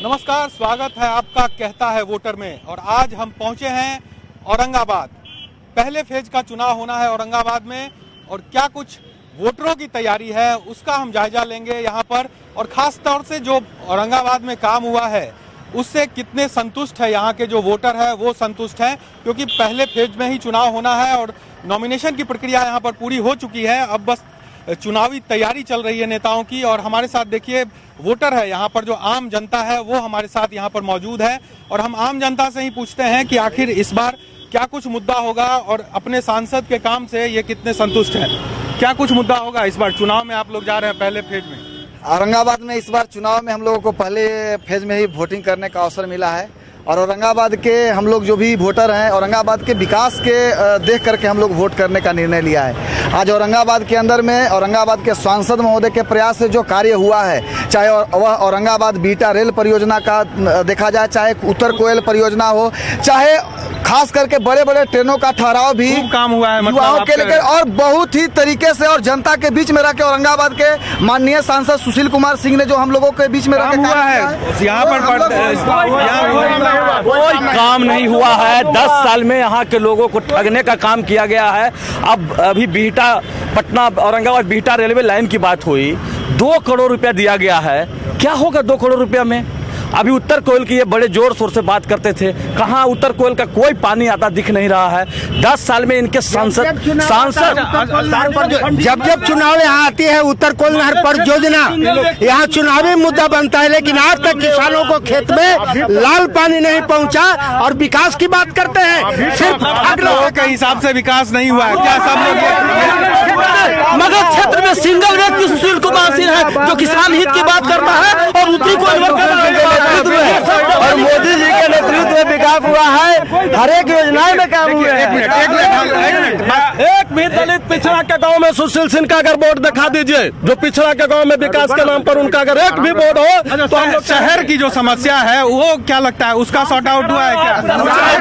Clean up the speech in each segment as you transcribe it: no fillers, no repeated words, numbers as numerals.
नमस्कार, स्वागत है आपका कहता है वोटर में। और आज हम पहुंचे हैं औरंगाबाद। पहले फेज का चुनाव होना है औरंगाबाद में और क्या कुछ वोटरों की तैयारी है उसका हम जायजा लेंगे यहाँ पर। और खास तौर से जो औरंगाबाद में काम हुआ है उससे कितने संतुष्ट है यहाँ के जो वोटर है वो संतुष्ट हैं, क्योंकि पहले फेज में ही चुनाव होना है और नॉमिनेशन की प्रक्रिया यहाँ पर पूरी हो चुकी है। अब बस चुनावी तैयारी चल रही है नेताओं की। और हमारे साथ देखिए वोटर है यहाँ पर, जो आम जनता है वो हमारे साथ यहाँ पर मौजूद है। और हम आम जनता से ही पूछते हैं कि आखिर इस बार क्या कुछ मुद्दा होगा और अपने सांसद के काम से ये कितने संतुष्ट हैं। क्या कुछ मुद्दा होगा इस बार चुनाव में? आप लोग जा रहे हैं पहले फेज में औरंगाबाद में। इस बार चुनाव में हम लोगों को पहले फेज में ही वोटिंग करने का अवसर मिला है और औरंगाबाद के हम लोग जो भी वोटर हैं, औरंगाबाद के विकास के देख करके हम लोग वोट करने का निर्णय लिया है। आज औरंगाबाद के अंदर में औरंगाबाद के सांसद महोदय के प्रयास से जो कार्य हुआ है, चाहे वह औरंगाबाद बीटा रेल परियोजना का देखा जाए, चाहे उत्तर कोयल परियोजना हो, चाहे खास करके बड़े बड़े ट्रेनों का ठहराव भी काम हुआ है युवाओं के लेकर, और बहुत ही तरीके से और जनता के बीच में रह के औरंगाबाद के माननीय सांसद सुशील कुमार सिंह ने जो हम लोगों के बीच में रह के हुआ है यहाँ पर कोई काम नहीं हुआ है। 10 साल में यहाँ के लोगों को ठगने का काम किया गया है। अब अभी बिहटा पटना औरंगाबाद बिहटा रेलवे लाइन की बात हुई, 2 करोड़ रुपया दिया गया है। क्या होगा 2 करोड़ रुपया में? अभी उत्तर कोयल की ये बड़े जोर शोर से बात करते थे, कहाँ उत्तर कोयल का कोई पानी आता दिख नहीं रहा है। 10 साल में इनके सांसद जब चुनाव यहाँ आती है, उत्तर कोयल नहर परियोजना यहाँ चुनावी मुद्दा बनता है, लेकिन आज तक किसानों को खेत में लाल पानी नहीं पहुँचा और विकास की बात करते हैं। सिर्फ लोगों के हिसाब से विकास नहीं हुआ है क्या? सब लोग मगध क्षेत्र में सिंगल व्यक्ति सुशील कुमार सिंह है जो किसान हित की बात करता है और उत्तरी कोयल और मोदी जी के नेतृत्व में विकास हुआ है, हर एक योजनाएं में काम हुआ है। एक भी दलित पिछड़ा के गांव में सुशील सिंह का अगर वोट दिखा दीजिए, जो पिछड़ा के गांव में विकास के नाम पर उनका अगर एक भी वोट हो तो हम लोग शहर की जो समस्या है वो क्या लगता है उसका सॉर्ट आउट हुआ है क्या?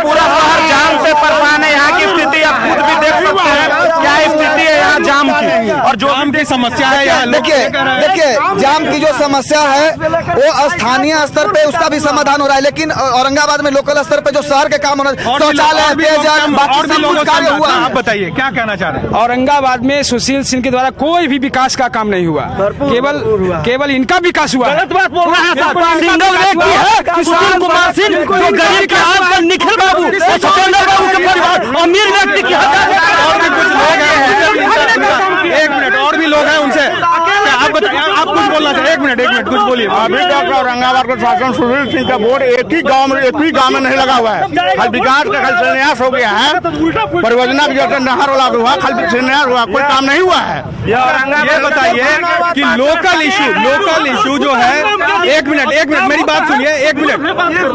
पूरा शहर जाम से परेशान है। यहाँ की स्थिति आप खुद भी देख सकते हैं क्या स्थिति है यहाँ जाम की, और जो जाम की समस्या है यहाँ। देखिए जाम की जो समस्या है वो स्थानीय स्तर पे उसका भी समाधान हो रहा है, लेकिन औरंगाबाद में लोकल स्तर पे जो शहर के काम होना, शौचालय, पेयजल, बाकी सब कुछ कार्य हुआ। आप बताइए क्या कहना चाह रहे हैं? औरंगाबाद में सुशील सिंह के द्वारा कोई भी विकास का काम नहीं हुआ, केवल इनका विकास हुआ। गलत बात बोल रहे हैं। सिंगल व्यक्ति है सुशील कुमार सिंह जो गरीब के हाथ पर निखिल बाबू सत्येंद्र बाबू के परिवार अमीर व्यक्ति की और भी कुछ लोग हैं, एक मिनट, और भी लोग हैं उनसे आप बताइए, आप कुछ बोलना चाहिए। एक मिनट कुछ बोलिए। अभी तक औरंगाबाद का शासन सुशील सिंह का वोट एक ही गांव में नहीं लगा हुआ है। खाली विकास का खाली शिलान्यास हो गया है, परियोजना भी जैसे नहर वाला हुआ, खाली शिलान्यास हुआ, कोई काम नहीं हुआ है। ये बताइए कि लोकल इशू जो है, एक मिनट मेरी बात सुनिए, एक मिनट।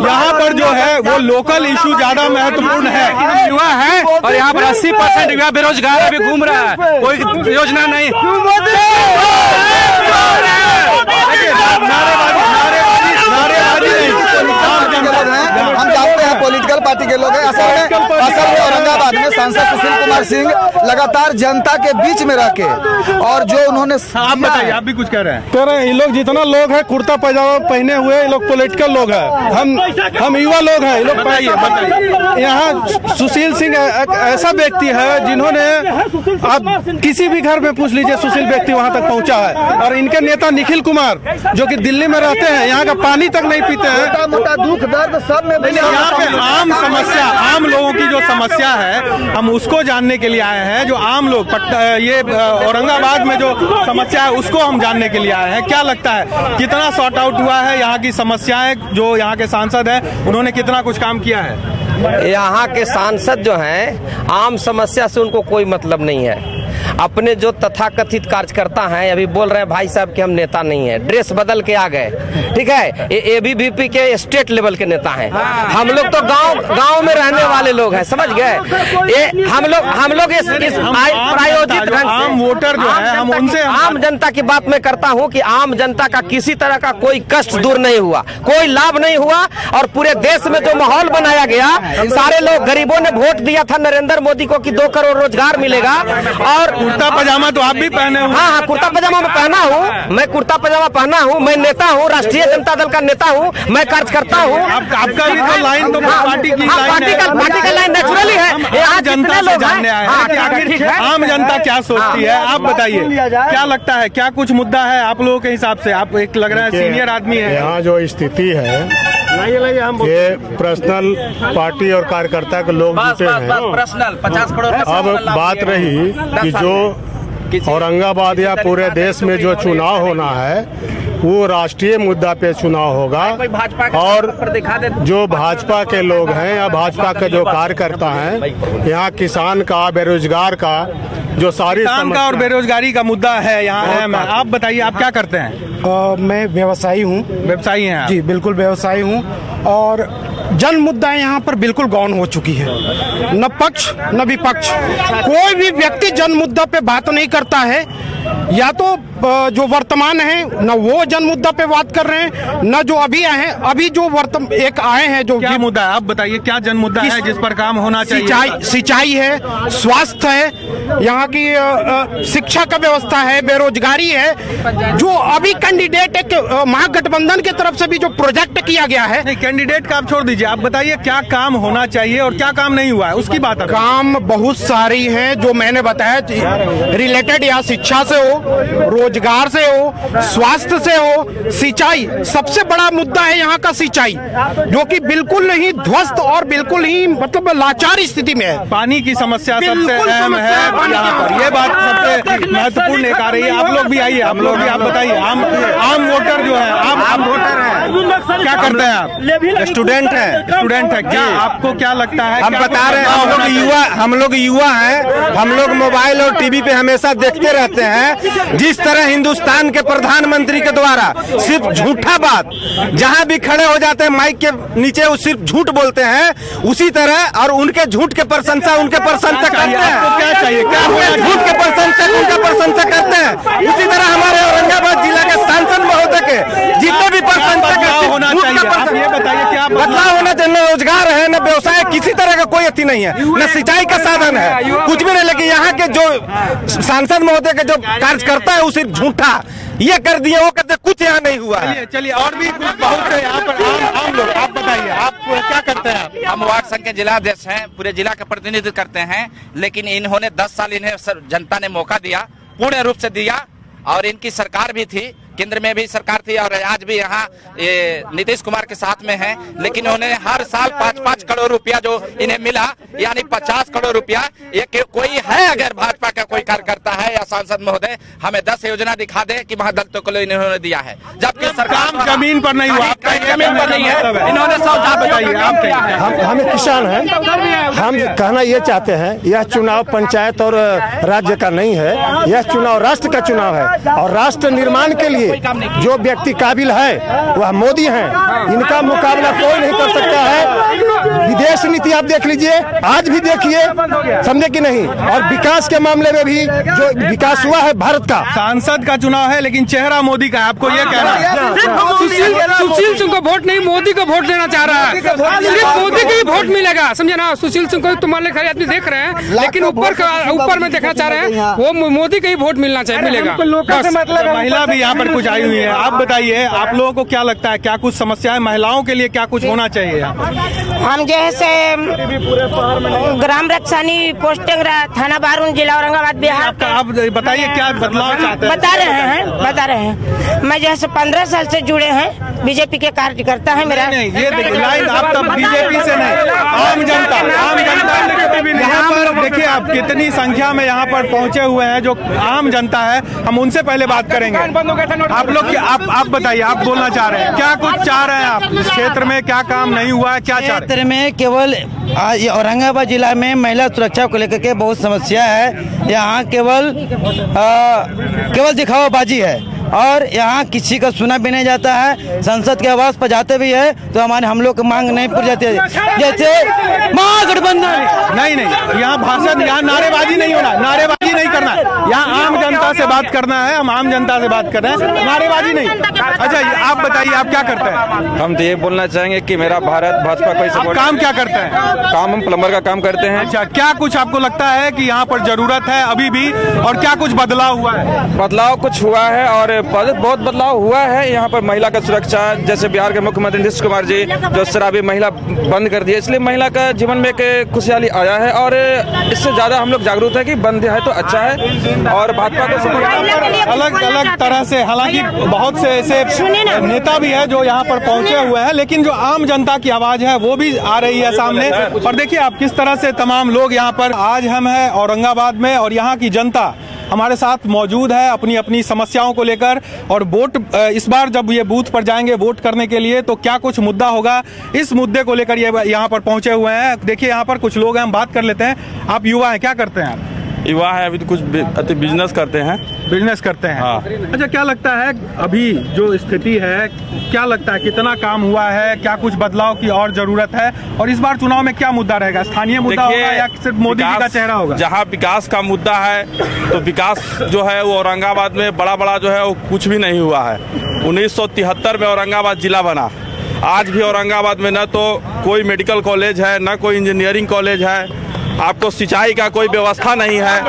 यहाँ पर जो है वो लोकल इशू ज्यादा महत्वपूर्ण है। युवा है और यहाँ पर 80% युवा बेरोजगार अभी घूम रहा है, कोई योजना नहीं। हम जानते हैं पॉलिटिकल पार्टी के लोग हैं। असल में औरंगाबाद में सांसद सुशील कुमार सिंह लगातार जनता के बीच में रह के, और जो उन्होंने आप बताइए, आप भी कुछ कह रहे हैं? ये लोग जितना लोग हैं कुर्ता पैजामा पहने हुए, ये लोग पॉलिटिकल लोग हैं, हम युवा लोग हैं। ये लोग बताइए। यहाँ सुशील सिंह एक ऐसा व्यक्ति है जिन्होंने, आप किसी भी घर में पूछ लीजिए, सुशील व्यक्ति वहाँ तक पहुँचा है। और इनके नेता निखिल कुमार जो कि दिल्ली में रहते हैं, यहाँ का पानी तक नहीं पीते हैं। मोटा दुख दर्द सब में यहाँ पे आम लोगों की जो समस्या है हम उसको जानने के लिए आए हैं। जो आम लोग ये औरंगाबाद में जो समस्या है उसको हम जानने के लिए आए हैं। क्या लगता है कितना सॉर्ट आउट हुआ है यहाँ की समस्याएं? जो यहाँ के सांसद हैं उन्होंने कितना कुछ काम किया है? यहाँ के सांसद जो हैं आम समस्या से उनको कोई मतलब नहीं है। अपने जो तथाकथित कार्यकर्ता हैं अभी बोल रहे हैं भाई साहब कि हम नेता नहीं है, ड्रेस बदल के आ गए। ठीक है, ABVP के स्टेट लेवल के नेता हैं। हम लोग तो गांव में रहने वाले लोग हैं, समझ गए। हम लोग इस प्रायोजित आम वोटर जो है हम उनसे आम जनता की बात मैं करता हूं कि आम जनता का किसी तरह का कोई कष्ट दूर नहीं हुआ, कोई लाभ नहीं हुआ। और पूरे देश में जो माहौल बनाया गया, सारे लोग गरीबों ने वोट दिया था नरेंद्र मोदी को कि 2 करोड़ रोजगार मिलेगा, और कुर्ता पजामा तो आप भी पहने हुए। हाँ, कुर्ता पजामा मैं पहना हूँ, मैं कुर्ता पजामा पहना हूँ, मैं नेता हूँ, राष्ट्रीय जनता दल का नेता हूँ, मैं कार्यकर्ता हूँ। आपका भी तो लाइन तो पार्टी की पार्टी का लाइन नेचुरली है। आम जनता से जानने आए हैं कि आखिर आम जनता क्या सोचती है। आप बताइए क्या लगता है, क्या कुछ मुद्दा है आप लोगों के हिसाब से? आप एक लग रहा है सीनियर आदमी है। यहाँ जो स्थिति है ये पर्सनल पार्टी और कार्यकर्ता के लोग जुटे हैं। पर्सनल 50 करोड़। अब बात रही कि जो औरंगाबाद या पूरे देश में जो चुनाव होना है वो राष्ट्रीय मुद्दा पे चुनाव होगा, और जो भाजपा के लोग हैं या भाजपा के जो कार्यकर्ता हैं, यहाँ किसान का, बेरोजगार का, जो सारी किसान का और बेरोजगारी का मुद्दा है यहाँ है। आप बताइए आप क्या करते हैं? मैं व्यवसायी हूँ। व्यवसायी हैं आप? जी बिल्कुल व्यवसायी हूँ। और जन मुद्दाएं यहाँ पर बिल्कुल गौण हो चुकी है, न पक्ष न विपक्ष। कोई भी व्यक्ति जन मुद्दा पे बात नहीं करता है, या तो जो वर्तमान है न वो जन मुद्दा पे बात कर रहे हैं, न जो अभी आए हैं। अभी जो एक आए हैं जो क्या मुद्दा है आप बताइए, क्या जन मुद्दा है जिस पर काम होना चाहिए? सिंचाई है, स्वास्थ्य है, यहाँ की शिक्षा का व्यवस्था है, बेरोजगारी है। जो अभी कैंडिडेट एक महागठबंधन की तरफ से भी जो प्रोजेक्ट किया गया है। नहीं, कैंडिडेट का आप छोड़ दीजिए, आप बताइए क्या काम होना चाहिए और क्या काम नहीं हुआ है, उसकी बात है। काम बहुत सारी है जो मैंने बताया, रिलेटेड या शिक्षा से हो, रोजगार से हो, स्वास्थ्य से हो, सिंचाई। सबसे बड़ा मुद्दा है यहाँ का सिंचाई, जो कि बिल्कुल नहीं ध्वस्त और बिल्कुल ही मतलब लाचार स्थिति में है। पानी की समस्या सबसे अहम है यहाँ पर, ये बात सबसे महत्वपूर्ण एक आ रही है। आप लोग भी आइए, आप लोग भी आप बताइए। आम वोटर जो है, आम वोटर है, क्या करते हैं आप? स्टूडेंट है। स्टूडेंट है क्या? आपको क्या लगता है? हम बता रहे हैं, हम लोग युवा हैं, हम लोग मोबाइल और टीवी पे हमेशा देखते रहते हैं जिस तरह हिंदुस्तान के प्रधानमंत्री के द्वारा सिर्फ झूठा बात, जहां भी खड़े हो जाते हैं माइक के नीचे वो सिर्फ झूठ बोलते हैं, उसी तरह और उनके झूठ के प्रशंसा उनके प्रशंसा करते हैं। आपको क्या चाहिए? क्या झूठ के प्रशंसक उनका प्रशंसा करते हैं। उसी तरह हमारे औरंगाबाद जिला के सांसद महोदय के जितने भी प्रशंसक होना चाहिए, आप ये बताइए क्या बदलाव होना चाहिए। न रोजगार है, न व्यवसाय, किसी तरह का कोई अति नहीं है, न सिंचाई का साधन है, कुछ भी नहीं। लेकिन यहाँ के जो सांसद महोदय के जो कार्यकर्ता है वो सिर्फ झूठा ये कर दिए, वो करते, कुछ यहाँ नहीं हुआ है। चलिए और भी कुछ बहुत है यहाँ पर आम लोग। आप बताइए आप क्या करते हैं? आप? हम वार्ड संघ के जिलाध्यक्ष हैं, पूरे जिला का प्रतिनिधित्व करते हैं। लेकिन इन्होंने 10 साल इन्हें जनता ने मौका दिया, पूर्ण रूप से दिया, और इनकी सरकार भी थी, केंद्र में भी सरकार थी और आज भी यहाँ नीतीश कुमार के साथ में है। लेकिन उन्होंने हर साल 5-5 करोड़ रुपया जो इन्हें मिला, यानी 50 करोड़ रुपया, ये कोई है अगर भाजपा का कोई कार्यकर्ता है या सांसद महोदय हमें 10 योजना दिखा दे कि महादलितों को इन्होंने दिया है, जबकि सरकार जमीन पर नहीं हुआ, जमीन पर नहीं है। इन्होंने बताइए आप। हम किसान हैं, हम कहना ये चाहते हैं यह चुनाव पंचायत और राज्य का नहीं है, यह चुनाव राष्ट्र का चुनाव है, और राष्ट्र निर्माण के लिए जो व्यक्ति काबिल है वह मोदी हैं। इनका मुकाबला कोई नहीं कर सकता है। विदेश नीति आप देख लीजिए, आज भी देखिए, समझे कि नहीं। और विकास के मामले में भी जो विकास हुआ है भारत का। सांसद का चुनाव है लेकिन चेहरा मोदी का है, आपको ये कहना है? सुशील सिंह को वोट नहीं, मोदी को वोट देना चाह रहा है। सिर्फ मोदी को ही वोट मिलेगा, समझे ना। सुशील सिंह को तो मान खड़े आदमी देख रहे हैं, लेकिन ऊपर में देखना चाह रहे हैं, वो मोदी का ही वोट मिलना चाहिए, मिलेगा। महिला भी यहाँ पर कुछ आई हुई है, आप बताइए आप लोगों को क्या लगता है, क्या कुछ समस्याएं महिलाओं के लिए क्या कुछ होना चाहिए? हम जैसे ग्राम रक्षानी पोस्टिंग थाना बारून जिला औरंगाबाद बिहार। आप बताइए क्या बदलाव चाहते हैं? बता रहे हैं। मैं जैसे 15 साल से जुड़े हैं, बीजेपी के कार्यकर्ता है मेरा। नहीं, ये लाइन आप तब बीजेपी से नहीं, आम जनता यहाँ पर देखिए आप कितनी संख्या में यहाँ पर पहुँचे हुए हैं जो आम जनता है, हम उनसे पहले बात करेंगे। आप लोग आप बताइए, आप बोलना चाह रहे हैं, क्या कुछ चाह रहे हैं आप? इस क्षेत्र में क्या काम नहीं हुआ है, क्या चाह रहे हैं? क्षेत्र में केवल औरंगाबाद जिला में महिला सुरक्षा को लेकर के बहुत समस्या है। यहाँ केवल दिखावाबाजी है। और यहाँ किसी का सुना भी नहीं जाता है। संसद के आवास पर जाते भी है तो हमारे हम लोग की मांग नहीं पूरी जाती है, जैसे महागठबंधन। नहीं, यहाँ भाषण, यहाँ नारेबाजी नहीं होना, नारेबाजी नहीं करना, यहाँ आम जनता से बात करना है। हम आम जनता से बात कर रहे हैं, नारेबाजी नहीं। अच्छा, आप बताइए, आप क्या करते हैं? हम तो ये बोलना चाहेंगे कि मेरा भारत भाजपा कोई सपोर्ट। काम क्या करते हैं? काम हम प्लम्बर का काम करते हैं। अच्छा, क्या कुछ आपको लगता है कि यहाँ पर जरूरत है अभी भी, और क्या कुछ बदलाव हुआ है? बदलाव कुछ हुआ है और बहुत बदलाव हुआ है। यहाँ पर महिला का सुरक्षा, जैसे बिहार के मुख्यमंत्री नीतीश कुमार जी जो शराबी महिला बंद कर दिए, इसलिए महिला का जीवन में एक खुशहाली आया है और इससे ज्यादा हम लोग जागरूक है कि बंद है तो अच्छा है। और भाजपा को अलग अलग तरह से, हालांकि बहुत से ऐसे नेता भी है जो यहाँ पर पहुंचे हुए हैं, लेकिन जो आम जनता की आवाज है वो भी आ रही है सामने। और देखिए आप किस तरह से तमाम लोग यहाँ पर, आज हम हैं औरंगाबाद में और यहाँ की जनता हमारे साथ मौजूद है अपनी अपनी समस्याओं को लेकर। और वोट, इस बार जब ये बूथ पर जाएंगे वोट करने के लिए तो क्या कुछ मुद्दा होगा, इस मुद्दे को लेकर ये यहाँ पर पहुंचे हुए हैं। देखिए यहाँ पर कुछ लोग हैं, हम बात कर लेते हैं। आप युवा हैं, क्या करते हैं आप? युवा है, अभी तो कुछ बिजनेस करते हैं। बिजनेस करते हैं, हाँ। अच्छा, क्या लगता है अभी जो स्थिति है, क्या लगता है कितना काम हुआ है, क्या कुछ बदलाव की और जरूरत है, और इस बार चुनाव में क्या मुद्दा रहेगा? स्थानीय मुद्दा होगा या सिर्फ मोदी जी का चेहरा होगा? जहाँ विकास का मुद्दा है तो विकास जो है वो औरंगाबाद में बड़ा जो है वो कुछ भी नहीं हुआ है। 1973 में औरंगाबाद जिला बना, आज भी औरंगाबाद में न तो कोई मेडिकल कॉलेज है, न कोई इंजीनियरिंग कॉलेज है, आपको सिंचाई का कोई व्यवस्था नहीं है।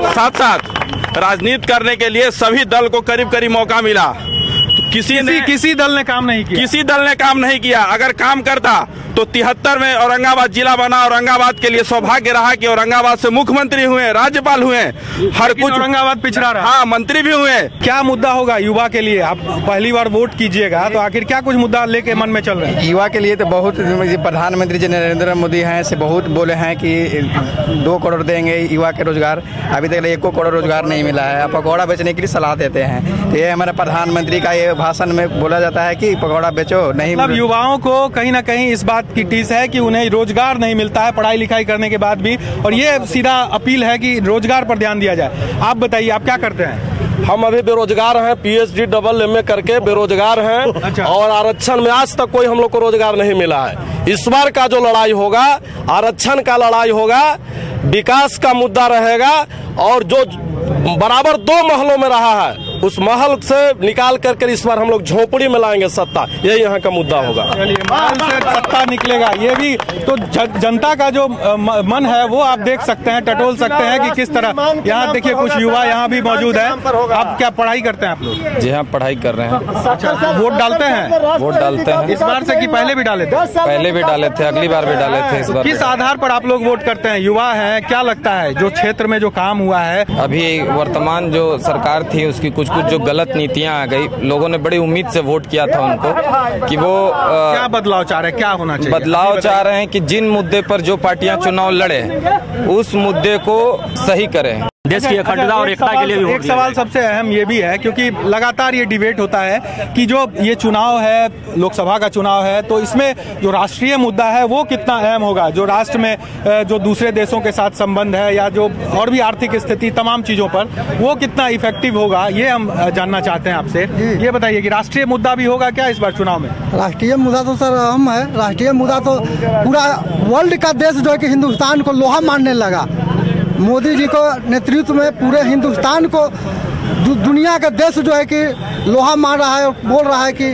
साथ साथ राजनीति करने के लिए सभी दल को करीब करीब मौका मिला, तो किसी दल ने काम नहीं किया। किसी दल ने काम नहीं किया। अगर काम करता तो 73 में औरंगाबाद जिला बना। औरंगाबाद के लिए सौभाग्य रहा कि औरंगाबाद से मुख्यमंत्री हुए, राज्यपाल हुए, हर कुछ औरंगाबाद पिछड़ा रहा। हाँ, मंत्री भी हुए। क्या मुद्दा होगा युवा के लिए? आप पहली बार वोट कीजिएगा तो आखिर क्या कुछ मुद्दा लेके मन में चल रहे हैं? युवा के लिए तो बहुत, प्रधानमंत्री जी नरेंद्र मोदी हैं से बहुत बोले हैं कि 2 करोड़ देंगे युवा के रोजगार। अभी तक 1 करोड़ रोजगार नहीं मिला है। पकौड़ा बेचने के लिए सलाह देते हैं। ये हमारे प्रधानमंत्री का ये भाषण में बोला जाता है कि पकौड़ा बेचो, नहीं। मतलब युवाओं को कहीं ना कहीं इस बात की टीस है कि उन्हें रोजगार नहीं मिलता है पढ़ाई लिखाई करने के बाद भी, और ये सीधा अपील है कि रोजगार पर ध्यान दिया जाए। आप बताइए, आप क्या करते हैं? हम अभी बेरोजगार हैं, PhD डबल MA करके बेरोजगार हैं। अच्छा। और आरक्षण में आज तक कोई हम लोग को रोजगार नहीं मिला है। इस बार का जो लड़ाई होगा, आरक्षण का लड़ाई होगा, विकास का मुद्दा रहेगा, और जो बराबर 2 महलों में रहा है उस महल से निकाल करके इस बार हम लोग झोपड़ी में लाएंगे सत्ता। यही यहाँ का मुद्दा होगा। महल से सत्ता निकलेगा, ये भी तो जनता का जो मन है वो आप देख सकते हैं, टटोल सकते हैं कि किस तरह। यहाँ देखिए कुछ युवा यहाँ भी मौजूद है। आप क्या पढ़ाई करते हैं आप लोग? जी हाँ, पढ़ाई कर रहे हैं। अच्छा, वोट डालते हैं? वोट डालते हैं। इस बार से कि पहले भी डाले थे? पहले भी डाले थे, अगली बार भी डाले थे। इस बार किस आधार पर आप लोग वोट करते हैं? युवा हैं, क्या लगता है जो क्षेत्र में जो काम हुआ है? अभी वर्तमान जो सरकार थी उसकी कुछ जो गलत नीतियां आ गई, लोगों ने बड़ी उम्मीद से वोट किया था उनको कि वो क्या बदलाव चाह रहे हैं, क्या होना चाहिए? बदलाव चाह रहे हैं कि जिन मुद्दे पर जो पार्टियां चुनाव लड़े उस मुद्दे को सही करें। देश की अखंडता और एकता के लिए भी एक सवाल सबसे अहम ये भी है, क्योंकि लगातार ये डिबेट होता है कि जो ये चुनाव है, लोकसभा का चुनाव है, तो इसमें जो राष्ट्रीय मुद्दा है वो कितना अहम होगा, जो राष्ट्र में जो दूसरे देशों के साथ संबंध है या जो और भी आर्थिक स्थिति, तमाम चीजों पर वो कितना इफेक्टिव होगा, ये हम जानना चाहते हैं आपसे। ये बताइए कि राष्ट्रीय मुद्दा भी होगा क्या इस बार चुनाव में? राष्ट्रीय मुद्दा तो सर अहम है। राष्ट्रीय मुद्दा तो पूरा वर्ल्ड का देश जो है कि हिंदुस्तान को लोहा मानने लगा। मोदी जी को नेतृत्व में पूरे हिंदुस्तान को दुनिया का देश जो है कि लोहा मार रहा है, बोल रहा है कि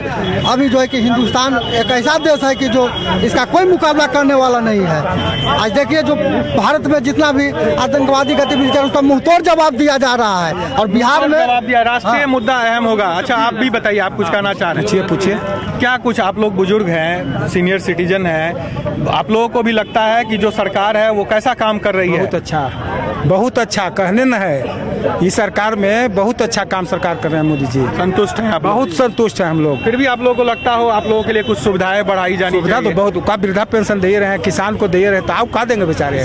अभी जो है कि हिंदुस्तान एक ऐसा देश है कि जो इसका कोई मुकाबला करने वाला नहीं है। आज देखिए जो भारत में जितना भी आतंकवादी गतिविधि है उसका मुंहतोड़ जवाब दिया जा रहा है, और बिहार में जवाब दिया। राष्ट्रीय मुद्दा अहम होगा। अच्छा, आप भी बताइए, आप कुछ कहना चाह रहे हैं? पूछिए। क्या कुछ, आप लोग बुजुर्ग हैं, सीनियर सिटीजन हैं, आप लोगों को भी लगता है कि जो सरकार है वो कैसा काम कर रही है? बहुत अच्छा कहने न है। इस सरकार में बहुत अच्छा काम सरकार कर रहे हैं मोदी जी। संतुष्ट हैं आप? बहुत संतुष्ट हैं हम लोग। फिर भी आप लोगों को लगता हो आप लोगों के लिए कुछ सुविधाएं बढ़ाई जानी चाहिए? तो बहुत, का वृद्धा पेंशन दे रहे हैं, किसान को दे रहे हैं, तो आप कहा देंगे बेचारे?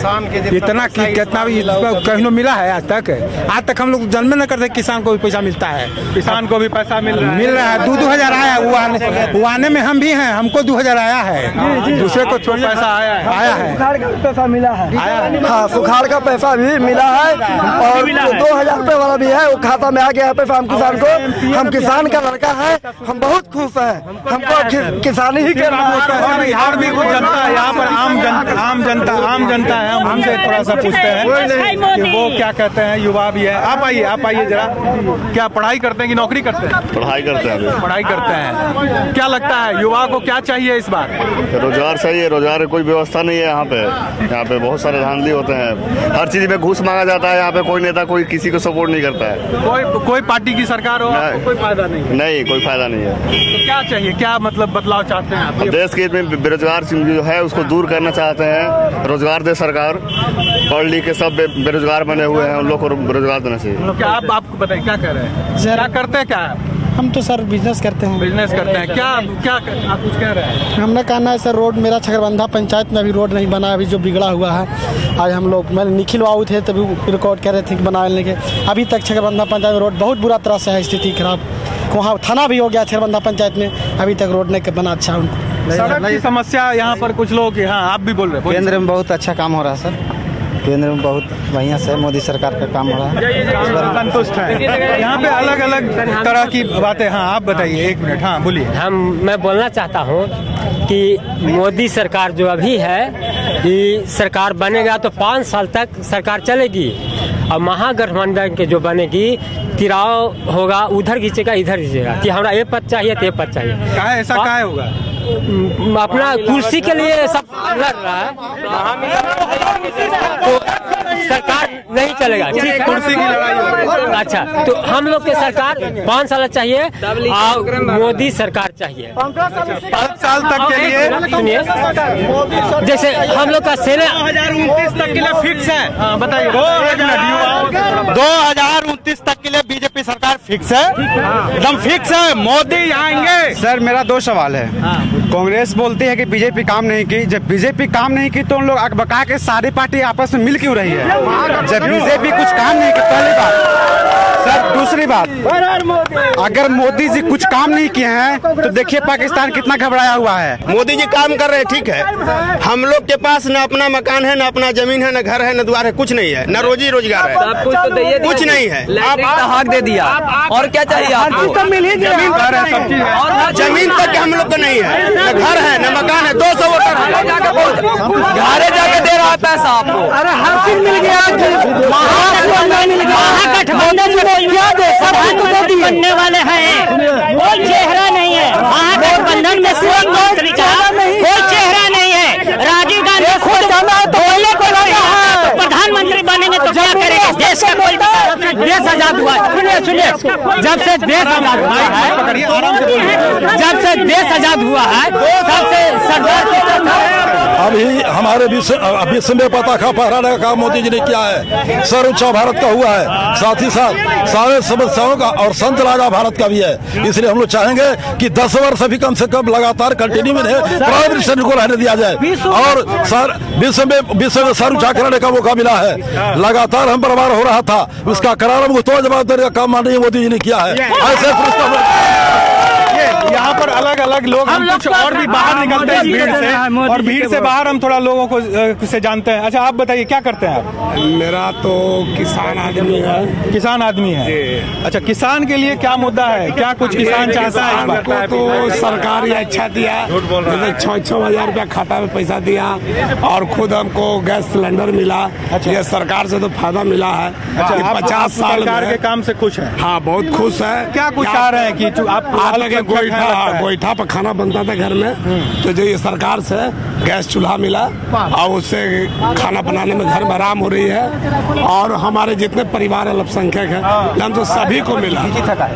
इतना कितना भी कहीं मिला है आज तक हम लोग जन्म न करते किसान को भी पैसा मिलता है। किसान को भी पैसा मिल रहा है। 2,000 आया है। वो आने में हम भी हैं, हमको 2,000 आया है, दूसरे को पैसा आया है। पैसा मिला है। हाँ, सुखाड़ का पैसा भी मिला है, और 2,000 रुपए वाला भी है, वो खाता में आ गया है पैसा हम किसान को। हम किसान का लड़का है, हम बहुत खुश हैं, हमको किसानी ही करना है। बिहार भी कुछ जनता है यहाँ पर, आम जनता है, हम उनसे थोड़ा सा पूछते हैं कि वो क्या कहते हैं। युवा भी है। आप आइए जरा। क्या पढ़ाई करते हैं कि नौकरी करते हैं? पढ़ाई करते हैं। पढ़ाई करते हैं। क्या लगता है युवा को क्या चाहिए इस बार? रोजगार चाहिए। रोजगार की कोई व्यवस्था नहीं है यहाँ पे बहुत सारे धांधली होते हैं, हर चीज में घूस मांगा जाता है। यहाँ पे कोई नेता कोई किसी को सपोर्ट नहीं करता है। कोई पार्टी की सरकार हो कोई फायदा नहीं कोई फायदा नहीं है। तो क्या चाहिए, क्या मतलब बदलाव चाहते हैं आप? देश के में बेरोजगार जो है उसको दूर करना चाहते हैं। रोजगार दे सरकार, पढ़ लिख के सब बेरोजगार बने हुए हैं, उन लोग को रोजगार देना चाहिए। क्या आपको बताइए क्या कर रहे हैं? क्या करते हैं? क्या हम तो सर बिजनेस करते हैं। बिजनेस करते हैं। क्या आप कुछ कह रहे हैं? हमने कहना है सर, रोड मेरा छकरबंधा पंचायत में अभी रोड नहीं बना, अभी जो बिगड़ा हुआ है। आज हम लोग निखिल बाबू थे तभी रिकॉर्ड कर रहे थे कि बनाने के, अभी तक छकरबंधा पंचायत में रोड बहुत बुरा तरह से है, स्थिति खराब। वहाँ थाना भी हो गया छकरबंधा पंचायत में, अभी तक रोड नहीं बना अच्छा उनको। सड़क की समस्या यहाँ पर कुछ लोग, हाँ आप भी बोल रहे हैं। केंद्र में बहुत अच्छा काम हो रहा है सर, केंद्र में बहुत बढ़िया से मोदी सरकार का काम हो रहा है, संतुष्ट है। यहाँ पे अलग अलग तरह की बातें। हाँ आप बताइए, एक मिनट। हाँ बोलिए। मैं बोलना चाहता हूँ कि मोदी सरकार जो अभी है, ये सरकार बनेगा तो 5 साल तक सरकार चलेगी, और महागठबंधन के जो बनेगी तिराव होगा, उधर खींचेगा इधर खींचेगा कि हमारा ये पद चाहिए तो ये पद चाहिए। ऐसा क्या होगा? अपना कुर्सी के लिए सब लड़ रहा है तो सरकार नहीं चलेगा। कुर्सी की लड़ाई हो रही है। अच्छा, तो हम लोग के सरकार 5 साल चाहिए और मोदी सरकार चाहिए 5 साल तक के लिए। सुनिए, जैसे हम लोग का सेना 2029 तक के लिए फिक्स है। बताइए। 2029 तक के लिए बीजेपी सरकार फिक्स है, एकदम फिक्स है। मोदी आएंगे। सर मेरा 2 सवाल है। कांग्रेस बोलती है कि बीजेपी काम नहीं की, जब बीजेपी काम नहीं की तो उन लोग अकबका के सारी पार्टी आपस में मिल क्यों रही है? जब बीजेपी कुछ काम नहीं की, पहली बात। सर दूसरी बात, अगर मोदी जी कुछ काम नहीं किए हैं तो देखिए पाकिस्तान कितना घबराया हुआ है। मोदी जी काम कर रहे हैं, ठीक है। हम लोग के पास न अपना मकान है, न अपना जमीन है, न घर है, न द्वार है, कुछ नहीं है, न रोजी रोजगार है, कुछ नहीं है। आप हक दे दिया और क्या चाहिए आपको? जमीन तक हम लोग को नहीं है, न घर है, न मकान है। 200 वोटर घरे जाके दे रहा है पैसा आपको। अरे हर चीज मिल गया, महागठबंधन बनने वाले हैं, कोई चेहरा नहीं है। महागठबंधन में कोई चेहरा नहीं है। राजीव गांधी खुद बोले को प्रधानमंत्री बनेंगे तो क्या करेंगे? देश का कोई देश आजाद हुआ है। सुनिए, जब से देश आजाद हुआ है, तब से सरदार अभी हमारे विश्व में पताका फहराने का काम मोदी जी ने किया है। सर ऊंचा भारत का हुआ है, साथ ही साथ सारे समस्याओं का और संत लागा भारत का भी है। इसलिए हम लोग चाहेंगे कि 10 वर्ष अभी कम से कम लगातार कंटिन्यू में प्राइम मिनिस्टर को रहने दिया जाए, और सर विश्व में सर ऊंचा कराने का मौका मिला है। लगातार हम बर्बाद हो रहा था, उसका करार तो जवाबदारी का काम माननीय मोदी जी ने किया है। ऐसे यहाँ पर अलग अलग लोग, हम कुछ और भी बाहर निकलते हैं भीड़ से, और भीड़ से बाहर हम थोड़ा लोगों को से जानते हैं। अच्छा आप बताइए, क्या करते हैं आप? मेरा तो किसान आदमी है। किसान आदमी है। अच्छा, किसान के लिए क्या मुद्दा है? क्या कुछ किसान चाहता है? हमको तो सरकार ये अच्छा दिया, 6-6 हजार रुपया खाता में पैसा दिया, और खुद हमको गैस सिलेंडर मिला। ये सरकार से तो फायदा मिला है। 50 साल सरकार के काम से खुश है? हाँ, बहुत खुश है। क्या कुछ चाह रहे हैं कि आप गोईठा पर खाना बनता था घर में, तो जो ये सरकार से गैस चूल्हा मिला, और उससे खाना बनाने में घर में आराम हो रही है, और हमारे जितने परिवार अल्पसंख्यक है हम तो सभी को मिला।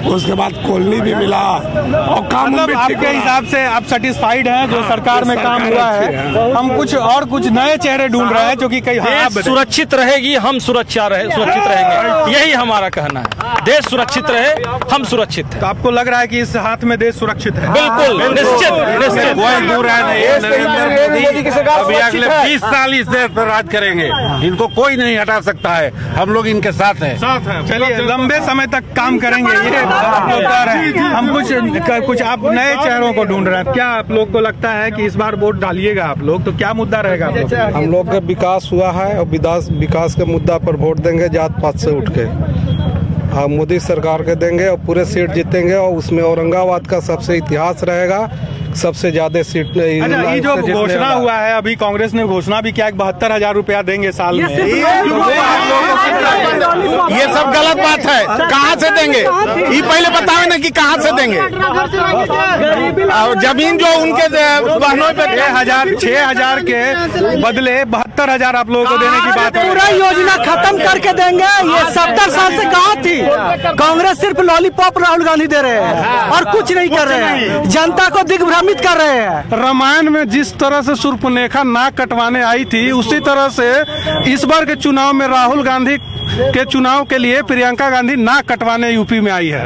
उसके बाद कॉलोनी भी मिला, और काम मतलब आपके हिसाब से आप सेटिस्फाइड हैं जो सरकार में काम हुआ है? हम कुछ नए चेहरे ढूंढ रहे हैं जो कि कई सुरक्षित रहेगी, हम सुरक्षित रहेंगे, यही हमारा कहना है। देश सुरक्षित रहे, हम सुरक्षित है। तो आपको लग रहा है कि इस हाथ में देश सुरक्षित है? बिल्कुल, निश्चित। कोई दूर है नहीं। अभी अगले 20 साल इस देश पर राज करेंगे, इनको कोई नहीं हटा सकता है। हम लोग इनके साथ हैं। चलिए, लंबे समय तक काम करेंगे, ये आप लोग कह रहे हैं। हम कुछ आप नए चेहरों को ढूंढ रहे हैं। क्या आप लोग को लगता है कि इस बार वोट डालिएगा आप लोग तो क्या मुद्दा रहेगा? हम लोग का विकास हुआ है, और विकास के मुद्दा पर वोट देंगे जात पात से उठ के। मोदी सरकार के देंगे और पूरे सीट जीतेंगे और उसमें औरंगाबाद का सबसे इतिहास रहेगा, सबसे ज्यादा सीट। अच्छा, ये जो घोषणा हुआ है अभी कांग्रेस ने घोषणा भी किया 72,000 रुपया देंगे साल में, ये सब गलत बात है। कहाँ से देंगे ये पहले बताओ ना कि कहाँ से देंगे। और जमीन जो उनके बहनों पे 6,000 के बदले 72,000 आप लोगों को देने की बात है। पूरा योजना खत्म करके देंगे। ये 70 साल से कहाँ थी कांग्रेस? सिर्फ लॉलीपॉप राहुल गांधी दे रहे हैं और कुछ नहीं कर रहे हैं, जनता को दिग्भ्रमित कर रहे हैं। रामायण में जिस तरह से शूर्पणखा नाक कटवाने आई थी, उसी तरह से इस बार के चुनाव में राहुल गांधी के चुनाव के लिए प्रियंका गांधी नाक कटवाने यूपी में आई है।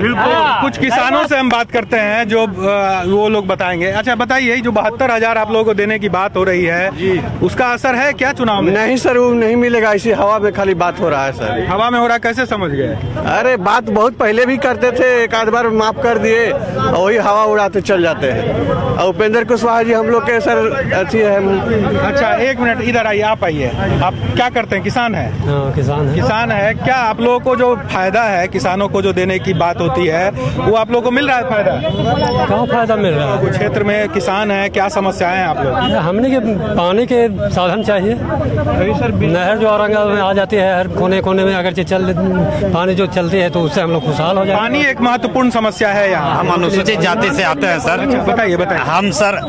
कुछ किसानों से हम बात करते हैं जो वो लोग बताएंगे। अच्छा बताइए, जो 72,000 आप लोगों को देने की बात हो रही है, उसका असर है क्या चुनाव में? नहीं सर, वो नहीं मिलेगा। इसी हवा में खाली बात हो रहा है सर। हवा में हो रहा है, कैसे समझ गए? अरे बात बहुत पहले भी करते थे, एक आध बार माफ कर दिए और वही हवा उड़ाते चल जाते हैं। और उपेंद्र कुशवाहा जी हम लोग के सर अच्छी है। अच्छा एक मिनट इधर आइए, आप आइए। आप क्या करते हैं? किसान है? किसान है। क्या आप लोगों को जो फायदा है किसानों को जो देने की बात होती है वो आप लोगों को मिल रहा है फायदा? कहाँ फायदा मिल रहा है? क्षेत्र में किसान है, क्या समस्याएं हैं आप लोग? हमने के पानी के साधन चाहिए। नहर जो औरंगाबाद में आ जाती है हर कोने कोने में, अगर पानी जो चलती है तो उससे हम लोग खुशहाल हो जाए। पानी एक महत्वपूर्ण समस्या है यहाँ। हम अनुसूचित जाति से आते हैं सर। बताइए बताइए। हम सर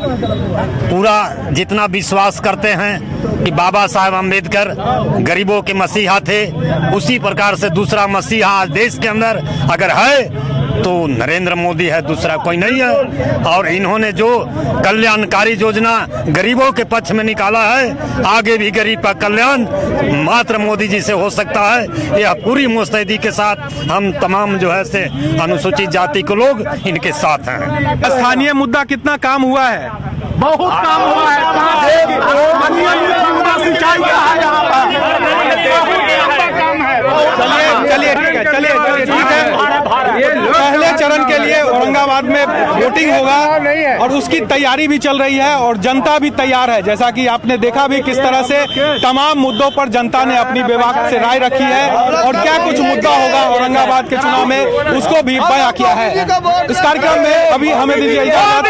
पूरा जितना विश्वास करते हैं कि बाबा साहेब अम्बेडकर गरीबों के मसीहा थे, उसी प्रकार से दूसरा मसीहा आज देश के अंदर अगर है तो नरेंद्र मोदी है, दूसरा कोई नहीं है। और इन्होंने जो कल्याणकारी योजना गरीबों के पक्ष में निकाला है, आगे भी गरीब का कल्याण मात्र मोदी जी से हो सकता है। यह पूरी मुस्तैदी के साथ हम तमाम जो है से अनुसूचित जाति के लोग इनके साथ हैं। स्थानीय मुद्दा कितना काम हुआ है? बहुत काम हुआ है। सिंचाई का है यहाँ पर। चलिए ठीक है। पहले चरण के लिए औरंगाबाद में वोटिंग होगा और उसकी तैयारी भी चल रही है और जनता भी तैयार है। जैसा कि आपने देखा भी किस तरह से तमाम मुद्दों पर जनता ने अपनी बेबाक से राय रखी है और क्या कुछ मुद्दा होगा औरंगाबाद के चुनाव में उसको भी बयां किया है। इस कार्यक्रम में अभी हमें दीजिए इजाजत,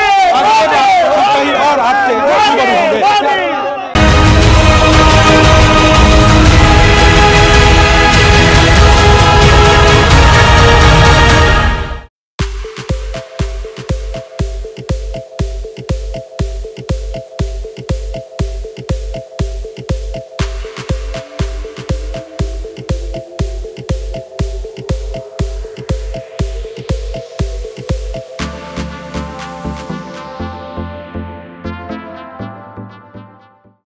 कहीं और आपसे